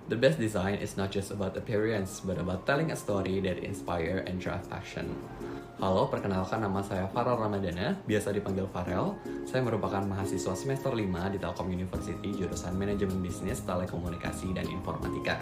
The best design is not just about appearance, but about telling a story that inspire and drive action. Halo, perkenalkan nama saya Farel Ramadana, biasa dipanggil Farel. Saya merupakan mahasiswa semester 5 di Telkom University, jurusan Manajemen Bisnis, Telekomunikasi, dan Informatika.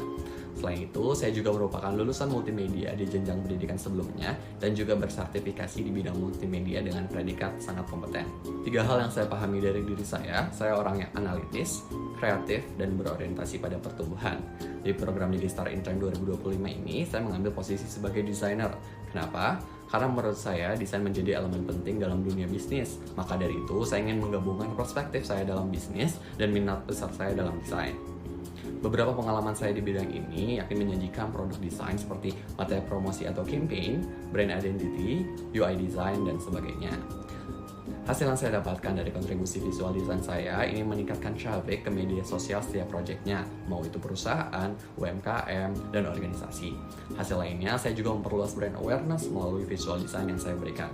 Selain itu, saya juga merupakan lulusan multimedia di jenjang pendidikan sebelumnya, dan juga bersertifikasi di bidang multimedia dengan predikat sangat kompeten. 3 hal yang saya pahami dari diri saya orang yang analitis, kreatif, dan berorientasi pada pertumbuhan. Di program Digistar Intern 2025 ini, saya mengambil posisi sebagai desainer. Kenapa? Karena menurut saya, desain menjadi elemen penting dalam dunia bisnis. Maka dari itu, saya ingin menggabungkan perspektif saya dalam bisnis dan minat besar saya dalam desain. Beberapa pengalaman saya di bidang ini yakin menyajikan produk desain seperti materi promosi atau campaign, brand identity, UI design, dan sebagainya. Hasil yang saya dapatkan dari kontribusi visual design saya ini meningkatkan traffic ke media sosial setiap proyeknya, mau itu perusahaan, UMKM, dan organisasi. Hasil lainnya, saya juga memperluas brand awareness melalui visual design yang saya berikan.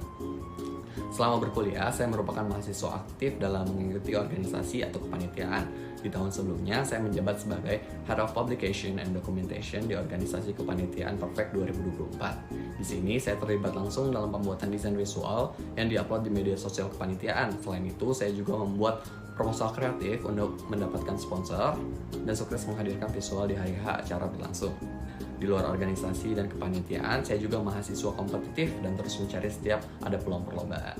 Selama berkuliah, saya merupakan mahasiswa aktif dalam mengikuti organisasi atau kepanitiaan. Di tahun sebelumnya, saya menjabat sebagai Head of Publication and Documentation di organisasi kepanitiaan Perfect 2024. Di sini, saya terlibat langsung dalam pembuatan desain visual yang diupload di media sosial kepanitiaan. Selain itu, saya juga membuat proposal kreatif untuk mendapatkan sponsor dan sukses menghadirkan visual di hari H acara berlangsung. Di luar organisasi dan kepanitiaan, saya juga mahasiswa kompetitif dan terus mencari setiap ada peluang perlombaan.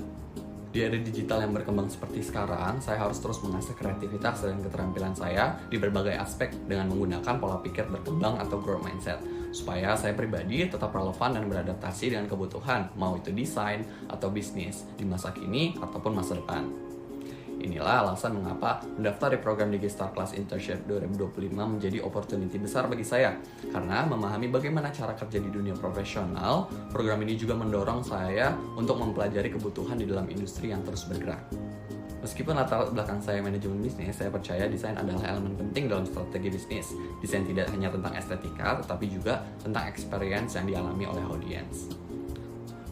Di era digital yang berkembang seperti sekarang, saya harus terus mengasah kreativitas dan keterampilan saya di berbagai aspek dengan menggunakan pola pikir berkembang atau growth mindset, supaya saya pribadi tetap relevan dan beradaptasi dengan kebutuhan, mau itu desain atau bisnis, di masa kini ataupun masa depan. Inilah alasan mengapa mendaftar di program Digistar Class Internship 2025 menjadi opportunity besar bagi saya. Karena memahami bagaimana cara kerja di dunia profesional, program ini juga mendorong saya untuk mempelajari kebutuhan di dalam industri yang terus bergerak. Meskipun latar belakang saya manajemen bisnis, saya percaya desain adalah elemen penting dalam strategi bisnis. Desain tidak hanya tentang estetika, tetapi juga tentang experience yang dialami oleh audiens.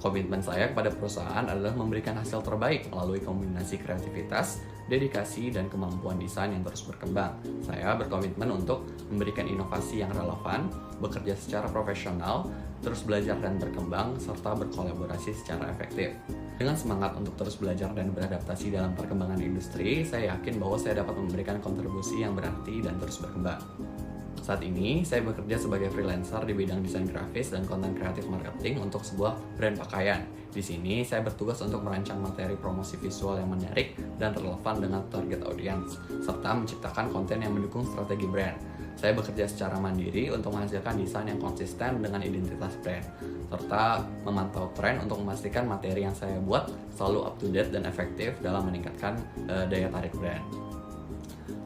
Komitmen saya kepada perusahaan adalah memberikan hasil terbaik melalui kombinasi kreativitas, dedikasi, dan kemampuan desain yang terus berkembang. Saya berkomitmen untuk memberikan inovasi yang relevan, bekerja secara profesional, terus belajar dan berkembang, serta berkolaborasi secara efektif. Dengan semangat untuk terus belajar dan beradaptasi dalam perkembangan industri, saya yakin bahwa saya dapat memberikan kontribusi yang berarti dan terus berkembang. Saat ini, saya bekerja sebagai freelancer di bidang desain grafis dan konten kreatif marketing untuk sebuah brand pakaian. Di sini, saya bertugas untuk merancang materi promosi visual yang menarik dan relevan dengan target audiens, serta menciptakan konten yang mendukung strategi brand. Saya bekerja secara mandiri untuk menghasilkan desain yang konsisten dengan identitas brand, serta memantau tren untuk memastikan materi yang saya buat selalu up to date dan efektif dalam meningkatkan daya tarik brand.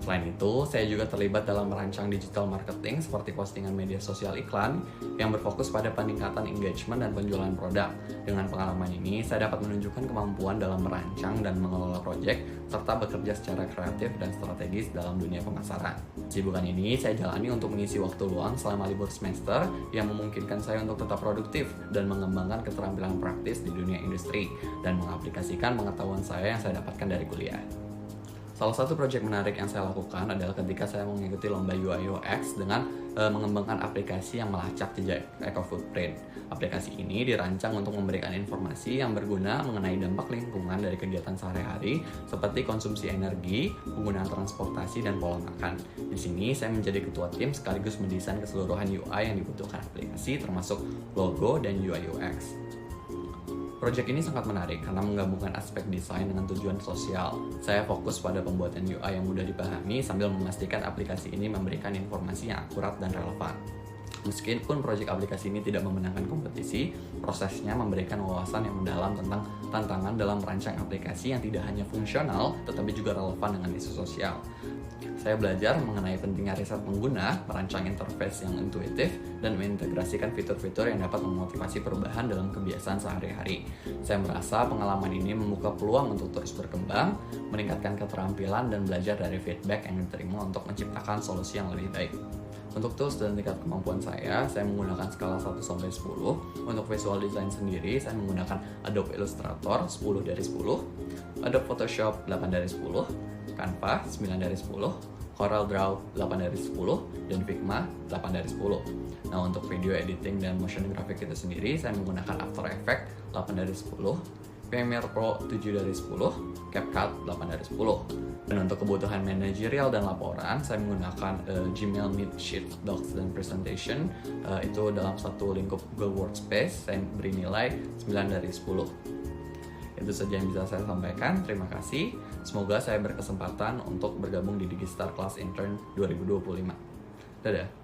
Selain itu, saya juga terlibat dalam merancang digital marketing seperti postingan media sosial iklan yang berfokus pada peningkatan engagement dan penjualan produk. Dengan pengalaman ini, saya dapat menunjukkan kemampuan dalam merancang dan mengelola proyek, serta bekerja secara kreatif dan strategis dalam dunia pemasaran. Kesibukan ini saya jalani untuk mengisi waktu luang selama libur semester yang memungkinkan saya untuk tetap produktif dan mengembangkan keterampilan praktis di dunia industri dan mengaplikasikan pengetahuan saya yang saya dapatkan dari kuliah. Salah satu proyek menarik yang saya lakukan adalah ketika saya mengikuti lomba UI UX dengan mengembangkan aplikasi yang melacak jejak eco-footprint. Aplikasi ini dirancang untuk memberikan informasi yang berguna mengenai dampak lingkungan dari kegiatan sehari-hari seperti konsumsi energi, penggunaan transportasi, dan pola makan. Di sini saya menjadi ketua tim sekaligus mendesain keseluruhan UI yang dibutuhkan aplikasi termasuk logo dan UI UX. Proyek ini sangat menarik karena menggabungkan aspek desain dengan tujuan sosial. Saya fokus pada pembuatan UI yang mudah dipahami sambil memastikan aplikasi ini memberikan informasi yang akurat dan relevan. Meskipun proyek aplikasi ini tidak memenangkan kompetisi, prosesnya memberikan wawasan yang mendalam tentang tantangan dalam merancang aplikasi yang tidak hanya fungsional, tetapi juga relevan dengan isu sosial. Saya belajar mengenai pentingnya riset pengguna, merancang interface yang intuitif, dan mengintegrasikan fitur-fitur yang dapat memotivasi perubahan dalam kebiasaan sehari-hari. Saya merasa pengalaman ini membuka peluang untuk terus berkembang, meningkatkan keterampilan, dan belajar dari feedback yang diterima untuk menciptakan solusi yang lebih baik. Untuk tools dan tingkat kemampuan saya menggunakan skala 1-10. Untuk visual design sendiri, saya menggunakan Adobe Illustrator 10/10, Adobe Photoshop 8/10, Canva 9/10, Corel Draw 8 dari 10, dan Figma 8 dari 10. Nah, untuk video editing dan motion graphic itu sendiri, saya menggunakan After Effects 8 dari 10, Premiere Pro 7 dari 10, CapCut 8 dari 10. Dan untuk kebutuhan manajerial dan laporan, saya menggunakan Gmail Meet, Sheets, Docs, dan Presentation. Itu dalam satu lingkup Google Workspace, saya beri nilai 9 dari 10. Itu saja yang bisa saya sampaikan. Terima kasih. Semoga saya berkesempatan untuk bergabung di Digistar Class Intern 2025. Dadah.